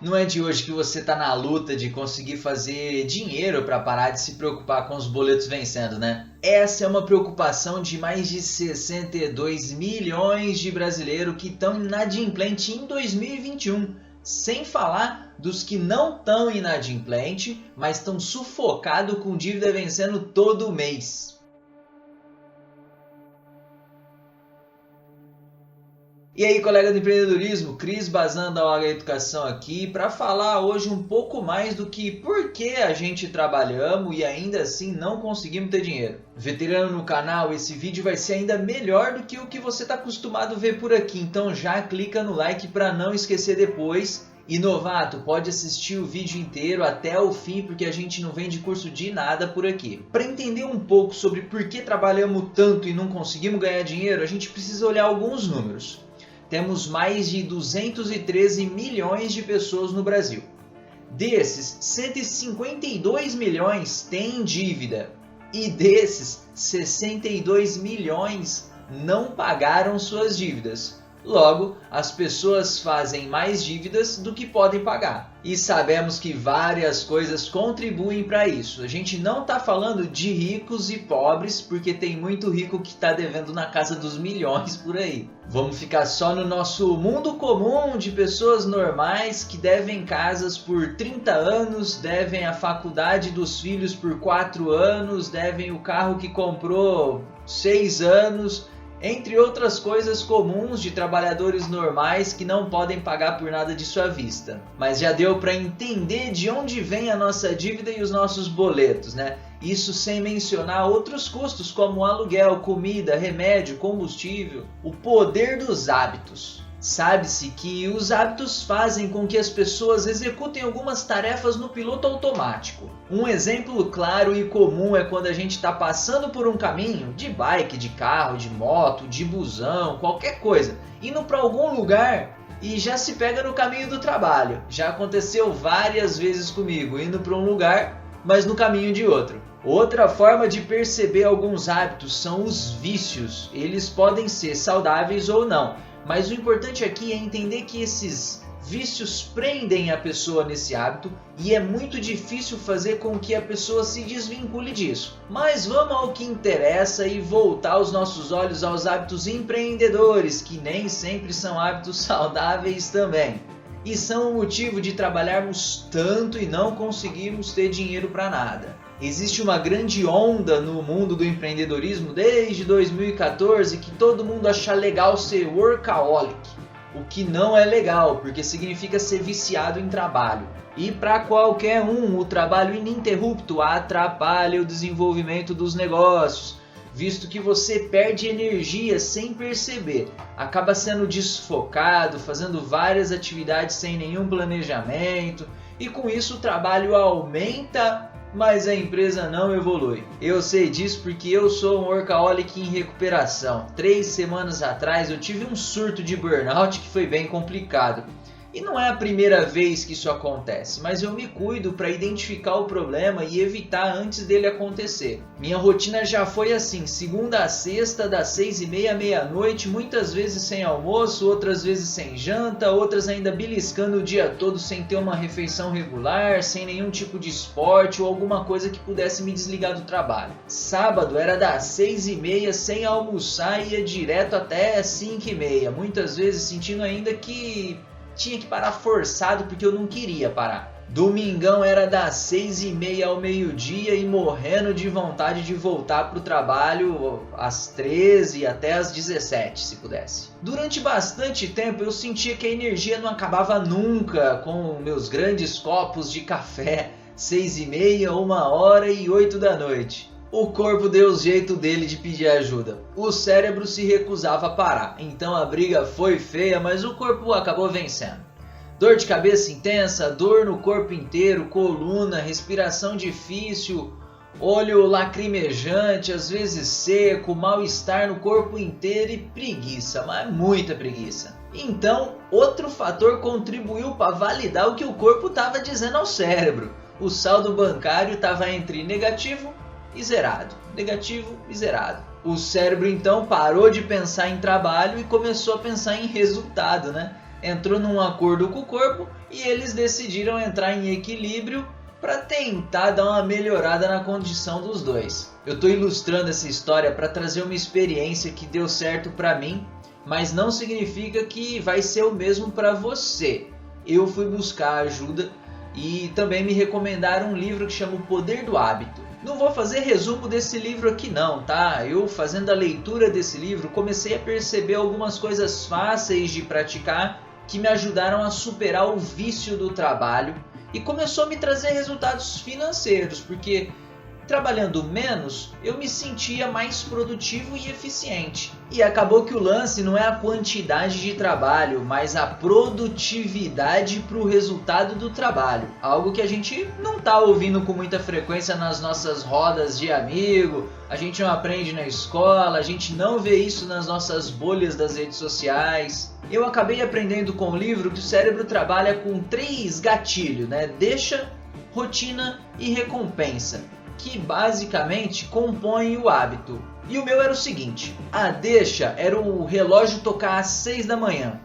Não é de hoje que você está na luta de conseguir fazer dinheiro para parar de se preocupar com os boletos vencendo, né? Essa é uma preocupação de mais de 62 milhões de brasileiros que estão inadimplentes em 2021. Sem falar dos que não estão inadimplentes, mas estão sufocados com dívida vencendo todo mês. E aí, colega do empreendedorismo, Cris Bazan da OH Educação aqui para falar hoje um pouco mais do que por que a gente trabalhamos e ainda assim não conseguimos ter dinheiro. Veterano no canal, esse vídeo vai ser ainda melhor do que o que você está acostumado a ver por aqui, então já clica no like para não esquecer depois. E novato, pode assistir o vídeo inteiro até o fim porque a gente não vende curso de nada por aqui. Para entender um pouco sobre por que trabalhamos tanto e não conseguimos ganhar dinheiro, a gente precisa olhar alguns números. Temos mais de 213 milhões de pessoas no Brasil. Desses, 152 milhões têm dívida. E desses, 62 milhões não pagaram suas dívidas. Logo, as pessoas fazem mais dívidas do que podem pagar. E sabemos que várias coisas contribuem para isso. A gente não está falando de ricos e pobres, porque tem muito rico que está devendo na casa dos milhões por aí. Vamos ficar só no nosso mundo comum de pessoas normais que devem casas por 30 anos, devem a faculdade dos filhos por 4 anos, devem o carro que comprou 6 anos... Entre outras coisas comuns de trabalhadores normais que não podem pagar por nada de sua vista. Mas já deu para entender de onde vem a nossa dívida e os nossos boletos, né? Isso sem mencionar outros custos como aluguel, comida, remédio, combustível. O poder dos hábitos. Sabe-se que os hábitos fazem com que as pessoas executem algumas tarefas no piloto automático. Um exemplo claro e comum é quando a gente está passando por um caminho, de bike, de carro, de moto, de busão, qualquer coisa, indo para algum lugar e já se pega no caminho do trabalho. Já aconteceu várias vezes comigo, indo para um lugar, mas no caminho de outro. Outra forma de perceber alguns hábitos são os vícios. Eles podem ser saudáveis ou não. Mas o importante aqui é entender que esses vícios prendem a pessoa nesse hábito e é muito difícil fazer com que a pessoa se desvincule disso. Mas vamos ao que interessa e voltar os nossos olhos aos hábitos empreendedores, que nem sempre são hábitos saudáveis também. E são o motivo de trabalharmos tanto e não conseguirmos ter dinheiro para nada. Existe uma grande onda no mundo do empreendedorismo desde 2014 que todo mundo acha legal ser workaholic, o que não é legal porque significa ser viciado em trabalho. E para qualquer um, o trabalho ininterrupto atrapalha o desenvolvimento dos negócios, visto que você perde energia sem perceber, acaba sendo desfocado, fazendo várias atividades sem nenhum planejamento e com isso o trabalho aumenta, mas a empresa não evolui. Eu sei disso porque eu sou um workaholic em recuperação. 3 semanas atrás eu tive um surto de burnout que foi bem complicado. E não é a primeira vez que isso acontece, mas eu me cuido para identificar o problema e evitar antes dele acontecer. Minha rotina já foi assim, segunda a sexta, das 6h30 à meia-noite, muitas vezes sem almoço, outras vezes sem janta, outras ainda beliscando o dia todo sem ter uma refeição regular, sem nenhum tipo de esporte ou alguma coisa que pudesse me desligar do trabalho. Sábado era das 6h30 sem almoçar e ia direto até 5h30, muitas vezes sentindo ainda que tinha que parar forçado porque eu não queria parar. Domingão era das 6h30 ao meio-dia e morrendo de vontade de voltar para o trabalho às 13 até às 17, se pudesse. Durante bastante tempo eu sentia que a energia não acabava nunca com meus grandes copos de café, 6h30, 1h e 8 da noite. O corpo deu o jeito dele de pedir ajuda. O cérebro se recusava a parar, então a briga foi feia, mas o corpo acabou vencendo. Dor de cabeça intensa, dor no corpo inteiro, coluna, respiração difícil, olho lacrimejante, às vezes seco, mal-estar no corpo inteiro e preguiça, mas muita preguiça. Então, outro fator contribuiu para validar o que o corpo estava dizendo ao cérebro. O saldo bancário estava entre negativo e zerado, negativo e zerado. O cérebro então parou de pensar em trabalho e começou a pensar em resultado, né? entrou num acordo com o corpo e eles decidiram entrar em equilíbrio para tentar dar uma melhorada na condição dos dois. Eu estou ilustrando essa história para trazer uma experiência que deu certo para mim, mas não significa que vai ser o mesmo para você. Eu fui buscar ajuda e também me recomendaram um livro que chama O Poder do Hábito. Não vou fazer resumo desse livro aqui não, tá? Eu fazendo a leitura desse livro comecei a perceber algumas coisas fáceis de praticar que me ajudaram a superar o vício do trabalho e começou a me trazer resultados financeiros, porque trabalhando menos, eu me sentia mais produtivo e eficiente. E acabou que o lance não é a quantidade de trabalho, mas a produtividade para o resultado do trabalho. Algo que a gente não está ouvindo com muita frequência nas nossas rodas de amigo, a gente não aprende na escola, a gente não vê isso nas nossas bolhas das redes sociais. Eu acabei aprendendo com o livro que o cérebro trabalha com 3 gatilhos, né? Deixa, rotina e recompensa, que basicamente compõem o hábito. E o meu era o seguinte: a deixa era o relógio tocar às 6 da manhã.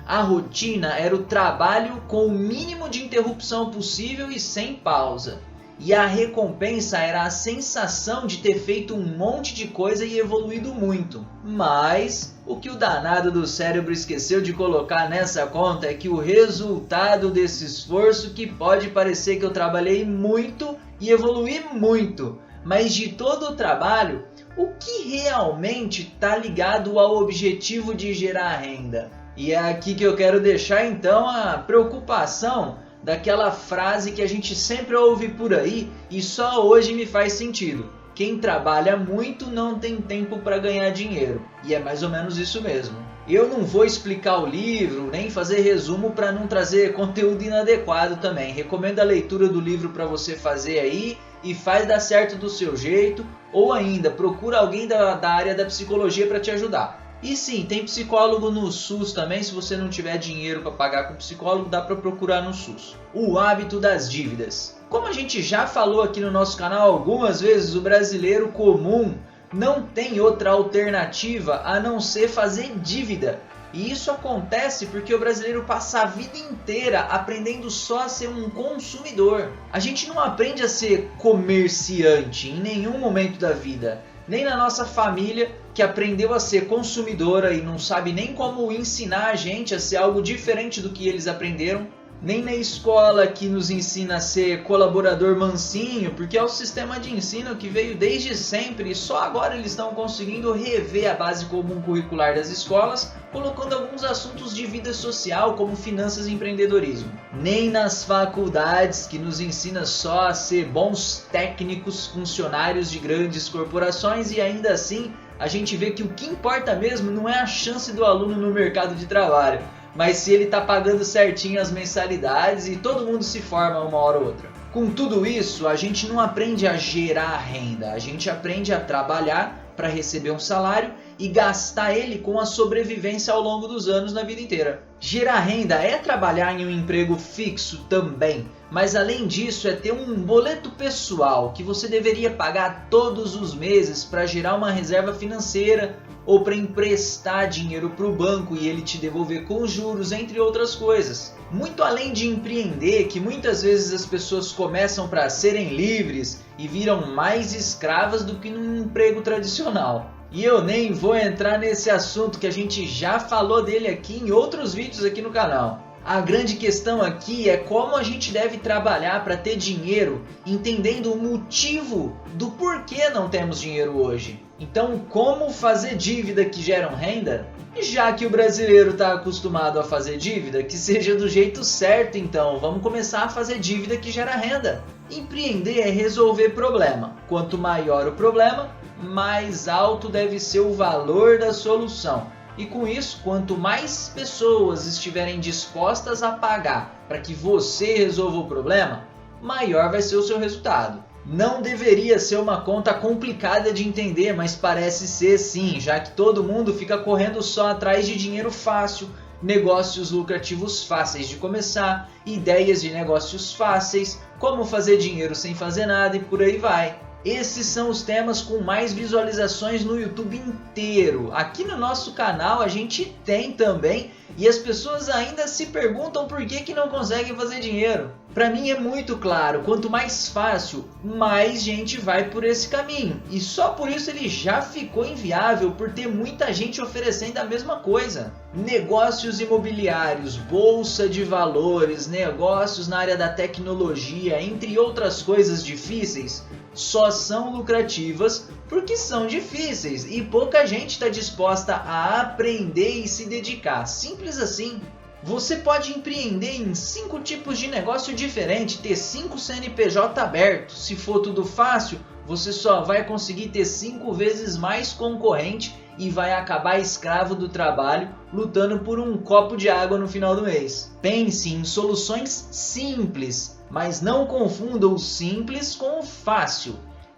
A rotina era o trabalho com o mínimo de interrupção possível e sem pausa. E a recompensa era a sensação de ter feito um monte de coisa e evoluído muito. Mas o que o danado do cérebro esqueceu de colocar nessa conta é que o resultado desse esforço, que pode parecer que eu trabalhei muito e evoluí muito, mas de todo o trabalho, o que realmente está ligado ao objetivo de gerar renda? E é aqui que eu quero deixar então a preocupação daquela frase que a gente sempre ouve por aí e só hoje me faz sentido: quem trabalha muito não tem tempo para ganhar dinheiro. E é mais ou menos isso mesmo. Eu não vou explicar o livro, nem fazer resumo para não trazer conteúdo inadequado também. Recomendo a leitura do livro para você fazer aí e faz dar certo do seu jeito, ou ainda procura alguém da área da psicologia para te ajudar. E sim, tem psicólogo no SUS também. Se você não tiver dinheiro para pagar com psicólogo, dá para procurar no SUS. O hábito das dívidas. Como a gente já falou aqui no nosso canal algumas vezes, o brasileiro comum não tem outra alternativa a não ser fazer dívida. E isso acontece porque o brasileiro passa a vida inteira aprendendo só a ser um consumidor. A gente não aprende a ser comerciante em nenhum momento da vida. Nem na nossa família, que aprendeu a ser consumidora e não sabe nem como ensinar a gente a ser algo diferente do que eles aprenderam. Nem na escola, que nos ensina a ser colaborador mansinho, porque é o sistema de ensino que veio desde sempre e só agora eles estão conseguindo rever a base comum curricular das escolas, colocando alguns assuntos de vida social como finanças e empreendedorismo. Nem nas faculdades, que nos ensina só a ser bons técnicos, funcionários de grandes corporações, e ainda assim a gente vê que o que importa mesmo não é a chance do aluno no mercado de trabalho, mas se ele está pagando certinho as mensalidades e todo mundo se forma uma hora ou outra. Com tudo isso, a gente não aprende a gerar renda, a gente aprende a trabalhar para receber um salário e gastar ele com a sobrevivência ao longo dos anos na vida inteira. Gerar renda é trabalhar em um emprego fixo também, mas além disso é ter um boleto pessoal que você deveria pagar todos os meses para gerar uma reserva financeira ou para emprestar dinheiro para o banco e ele te devolver com juros, entre outras coisas. Muito além de empreender, que muitas vezes as pessoas começam para serem livres e viram mais escravas do que num emprego tradicional. E eu nem vou entrar nesse assunto que a gente já falou dele aqui em outros vídeos aqui no canal. A grande questão aqui é como a gente deve trabalhar para ter dinheiro, entendendo o motivo do porquê não temos dinheiro hoje. Então, como fazer dívida que geram renda? Já que o brasileiro está acostumado a fazer dívida, que seja do jeito certo então. Vamos começar a fazer dívida que gera renda. Empreender é resolver problema. Quanto maior o problema, mais alto deve ser o valor da solução. E com isso, quanto mais pessoas estiverem dispostas a pagar para que você resolva o problema, maior vai ser o seu resultado. Não deveria ser uma conta complicada de entender, mas parece ser sim, já que todo mundo fica correndo só atrás de dinheiro fácil, negócios lucrativos fáceis de começar, ideias de negócios fáceis, como fazer dinheiro sem fazer nada e por aí vai. Esses são os temas com mais visualizações no YouTube inteiro. Aqui no nosso canal a gente tem também, e as pessoas ainda se perguntam por que não conseguem fazer dinheiro. Para mim é muito claro, quanto mais fácil, mais gente vai por esse caminho. E só por isso ele já ficou inviável, por ter muita gente oferecendo a mesma coisa. Negócios imobiliários, bolsa de valores, negócios na área da tecnologia, entre outras coisas difíceis, só são lucrativas porque são difíceis e pouca gente está disposta a aprender e se dedicar. Simples assim. Você pode empreender em 5 tipos de negócio diferente, ter 5 CNPJ abertos. Se for tudo fácil, você só vai conseguir ter 5 vezes mais concorrente e vai acabar escravo do trabalho, lutando por um copo de água no final do mês. Pense em soluções simples, mas não confunda o simples com o fácil.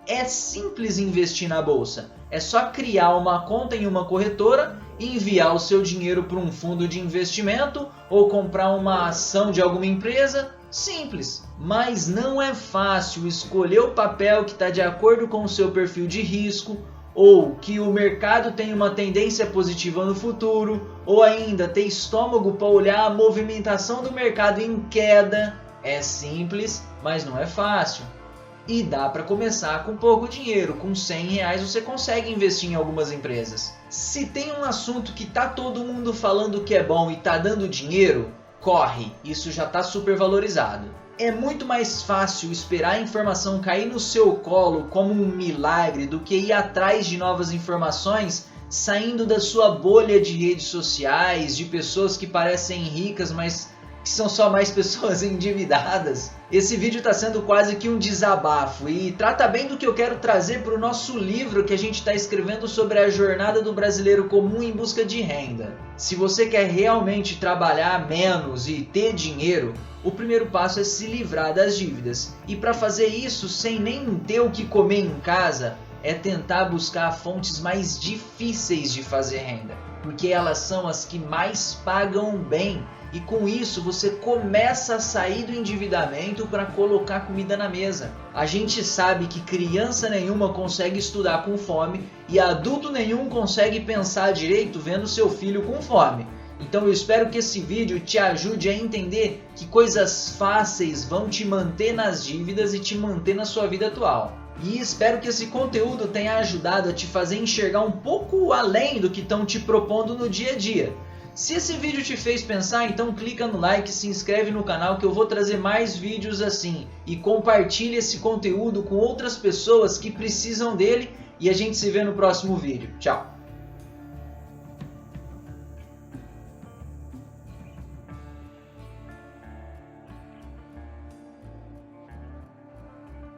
É simples investir na bolsa. É só criar uma conta em uma corretora, enviar o seu dinheiro para um fundo de investimento ou comprar uma ação de alguma empresa. Simples. Mas não é fácil escolher o papel que está de acordo com o seu perfil de risco, ou que o mercado tem uma tendência positiva no futuro, ou ainda ter estômago para olhar a movimentação do mercado em queda. É simples, mas não é fácil. E dá para começar com pouco dinheiro. Com R$100 você consegue investir em algumas empresas. Se tem um assunto que tá todo mundo falando que é bom e tá dando dinheiro, corre, isso já tá super valorizado. É muito mais fácil esperar a informação cair no seu colo como um milagre do que ir atrás de novas informações saindo da sua bolha de redes sociais, de pessoas que parecem ricas, mas que são só mais pessoas endividadas. Esse vídeo está sendo quase que um desabafo e trata bem do que eu quero trazer para o nosso livro que a gente está escrevendo sobre a jornada do brasileiro comum em busca de renda. Se você quer realmente trabalhar menos e ter dinheiro, o primeiro passo é se livrar das dívidas. E para fazer isso sem nem ter o que comer em casa, é tentar buscar fontes mais difíceis de fazer renda, porque elas são as que mais pagam bem. E com isso você começa a sair do endividamento para colocar comida na mesa. A gente sabe que criança nenhuma consegue estudar com fome e adulto nenhum consegue pensar direito vendo seu filho com fome. Então eu espero que esse vídeo te ajude a entender que coisas fáceis vão te manter nas dívidas e te manter na sua vida atual. E espero que esse conteúdo tenha ajudado a te fazer enxergar um pouco além do que estão te propondo no dia a dia. Se esse vídeo te fez pensar, então clica no like, se inscreve no canal que eu vou trazer mais vídeos assim. E compartilhe esse conteúdo com outras pessoas que precisam dele e a gente se vê no próximo vídeo. Tchau!